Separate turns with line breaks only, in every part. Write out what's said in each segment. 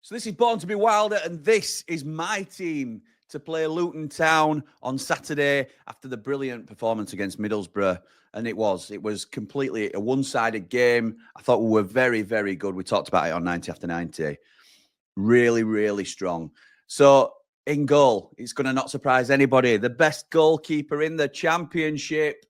So this is Born to be Wilder, and this is my team to play Luton Town on Saturday after the brilliant performance against Middlesbrough. And it was completely a one-sided game. I thought we were very, very good. We talked about it on 90 after 90. Really, really strong. So in goal, it's going to not surprise anybody. The best goalkeeper in the championship.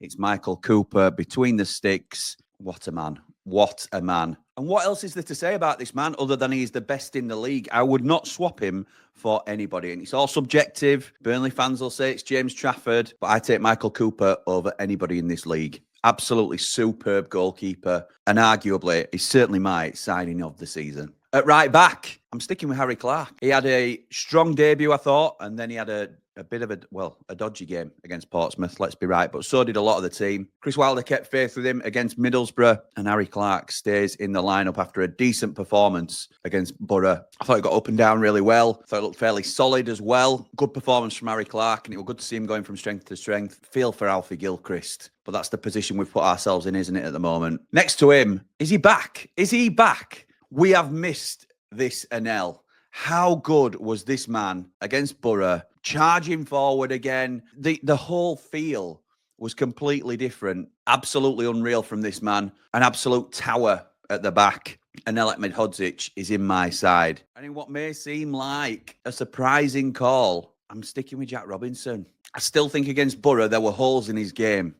It's Michael Cooper between the sticks. What a man. What a man. And what else is there to say about this man other than he's the best in the league? I would not swap him for anybody. And it's all subjective. Burnley fans will say it's James Trafford, but I take Michael Cooper over anybody in this league. Absolutely superb goalkeeper. And arguably, he's certainly my signing of the season. At right back, I'm sticking with Harry Clarke. He had a strong debut, I thought, and then he had a bit of a dodgy game against Portsmouth, let's be right, but so did a lot of the team. Chris Wilder kept faith with him against Middlesbrough, and Harry Clarke stays in the lineup after a decent performance against Borough. I thought he got up and down really well. I thought it looked fairly solid as well. Good performance from Harry Clarke, and it was good to see him going from strength to strength. Feel for Alfie Gilchrist, but that's the position we've put ourselves in, isn't it, at the moment? Next to him, is he back? Is he back? We have missed this Anel. How good was this man against Borough? Charging forward again. The whole feel was completely different. Absolutely unreal from this man. An absolute tower at the back. Anel Ahmedhodzic is in my side. And in what may seem like a surprising call, I'm sticking with Jack Robinson. I still think against Borough there were holes in his game.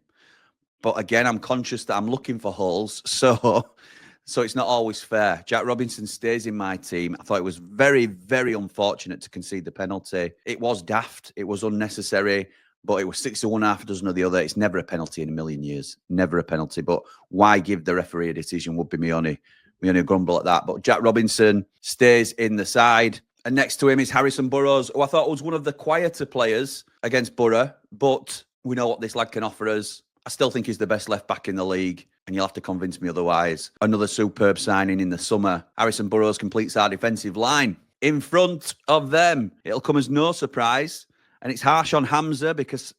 But again, I'm conscious that I'm looking for holes. So it's not always fair. Jack Robinson stays in my team. I thought it was very, very unfortunate to concede the penalty. It was daft. It was unnecessary. But it was 6 to 1, half a dozen of the other. It's never a penalty in a million years. Never a penalty. But why give the referee a decision would be me only grumble at that. But Jack Robinson stays in the side. And next to him is Harrison Burrows, who I thought was one of the quieter players against Borough. But we know what this lad can offer us. I still think he's the best left back in the league, and you'll have to convince me otherwise. Another superb signing in the summer. Harrison Burrows completes our defensive line. In front of them, it'll come as no surprise, and it's harsh on Hamza because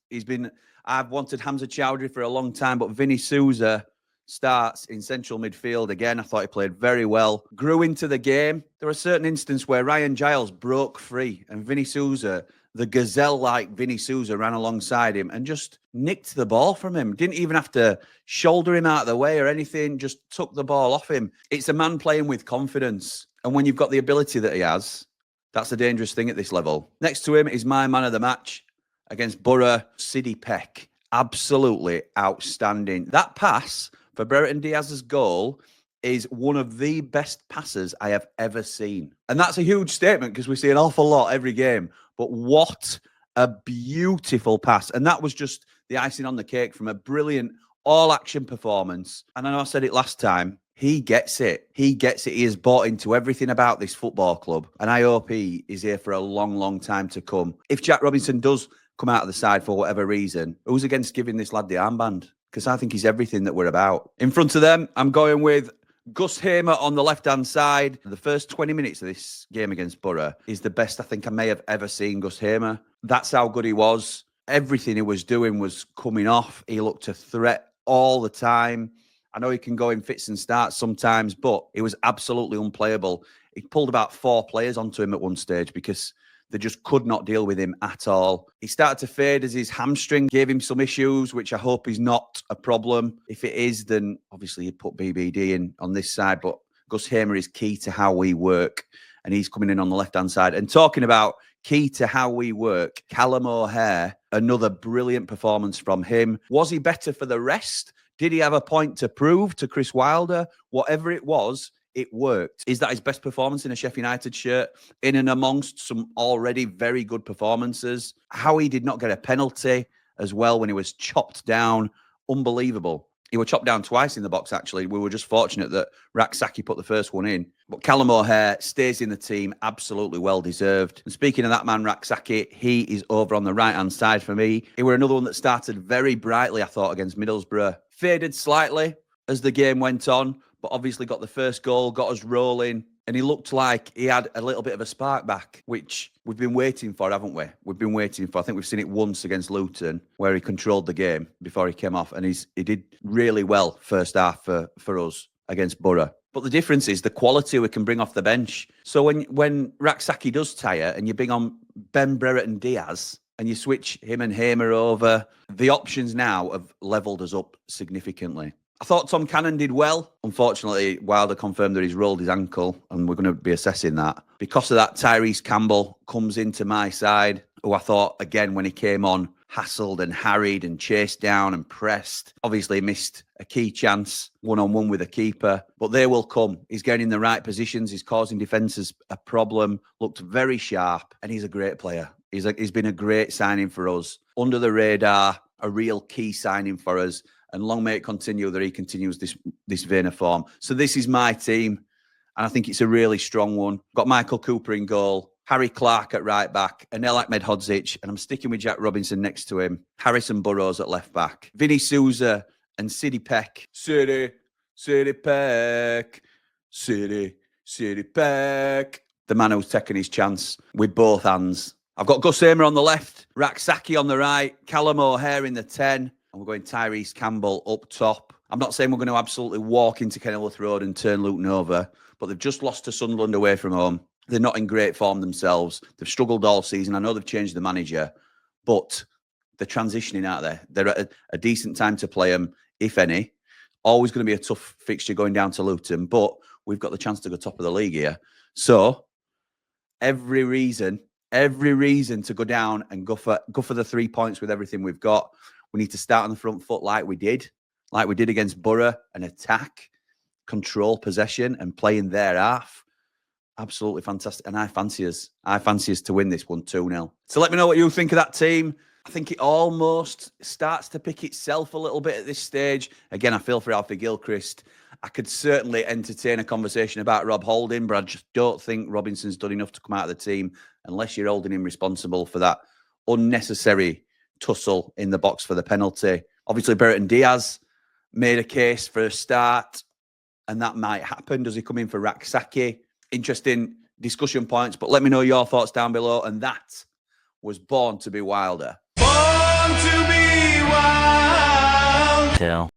I've wanted Hamza Chowdhury for a long time, but Vinny Souza starts in central midfield again. I thought he played very well. Grew into the game. There were certain instances where Ryan Giles broke free, and Vinny Souza, the gazelle-like Vinny Souza, ran alongside him and just nicked the ball from him. Didn't even have to shoulder him out of the way or anything, just took the ball off him. It's a man playing with confidence. And when you've got the ability that he has, that's a dangerous thing at this level. Next to him is my man of the match against Borough, Sidi Peck. Absolutely outstanding. That pass for Brereton Diaz's goal is one of the best passes I have ever seen. And that's a huge statement because we see an awful lot every game. But what a beautiful pass. And that was just the icing on the cake from a brilliant all-action performance. And I know I said it last time, he gets it. He gets it. He has bought into everything about this football club. And I hope he is here for a long, long time to come. If Jack Robinson does come out of the side for whatever reason, who's against giving this lad the armband? Because I think he's everything that we're about. In front of them, I'm going with Gus Hamer on the left-hand side. The first 20 minutes of this game against Borough is the best I think I may have ever seen Gus Hamer. That's how good he was. Everything he was doing was coming off. He looked a threat all the time. I know he can go in fits and starts sometimes, but he was absolutely unplayable. He pulled about 4 players onto him at one stage because they just could not deal with him at all. He started to fade as his hamstring gave him some issues, which I hope is not a problem. If it is, then obviously you put BBD in on this side, but Gus Hamer is key to how we work, and he's coming in on the left-hand side. And talking about key to how we work, Callum O'Hare, another brilliant performance from him. Was he better for the rest? Did he have a point to prove to Chris Wilder? Whatever it was, it worked. Is that his best performance in a Sheffield United shirt? In and amongst some already very good performances. How he did not get a penalty as well when he was chopped down. Unbelievable. He was chopped down twice in the box, actually. We were just fortunate that Raksaki put the first one in. But Callum O'Hare stays in the team. Absolutely well-deserved. And speaking of that man, Raksaki, he is over on the right-hand side for me. He were another one that started very brightly, I thought, against Middlesbrough. Faded slightly as the game went on, but obviously got the first goal, got us rolling. And he looked like he had a little bit of a spark back, which we've been waiting for, haven't we? We've been waiting for. I think we've seen it once against Luton, where he controlled the game before he came off. And he did really well first half for us against Borough. But the difference is the quality we can bring off the bench. So when Raksaki does tire and you bring on Ben Brereton and Diaz and you switch him and Hamer over, the options now have levelled us up significantly. I thought Tom Cannon did well. Unfortunately, Wilder confirmed that he's rolled his ankle, and we're going to be assessing that. Because of that, Tyrese Campbell comes into my side, who I thought, again, when he came on, hassled and harried and chased down and pressed. Obviously missed a key chance, one-on-one with a keeper, but they will come. He's getting in the right positions. He's causing defences a problem, looked very sharp, and he's a great player. He's been a great signing for us. Under the radar, a real key signing for us. And long may it continue that he continues this vein of form. So this is my team, and I think it's a really strong one. Got Michael Cooper in goal, Harry Clark at right back, Anel Ahmedhodzic, and I'm sticking with Jack Robinson next to him, Harrison Burrows at left back, Vinny Souza and Siddy Peck. Siddy Peck. The man who's taken his chance with both hands. I've got Gus Hamer on the left, Raksaki on the right, Callum O'Hare in the 10. And we're going Tyrese Campbell up top. I'm not saying we're going to absolutely walk into Kenilworth Road and turn Luton over, but they've just lost to Sunderland away from home. They're not in great form themselves. They've struggled all season. I know they've changed the manager, but they're transitioning out there. They're at a decent time to play them, if any. Always going to be a tough fixture going down to Luton, but we've got the chance to go top of the league here. So every reason to go down and go for the 3 points with everything we've got. We need to start on the front foot like we did against Borough, and attack, control possession, and play in their half. Absolutely fantastic. And I fancy us to win this one 2-0. So let me know what you think of that team. I think it almost starts to pick itself a little bit at this stage. Again, I feel for Alfie Gilchrist. I could certainly entertain a conversation about Rob Holding, but I just don't think Robinson's done enough to come out of the team unless you're holding him responsible for that unnecessary tussle in the box for the penalty. Obviously, Brereton Diaz made a case for a start, and that might happen. Does he come in for Raksaki? Interesting discussion points, but let me know your thoughts down below. And that was Born to be Wilder. Born to be Wild.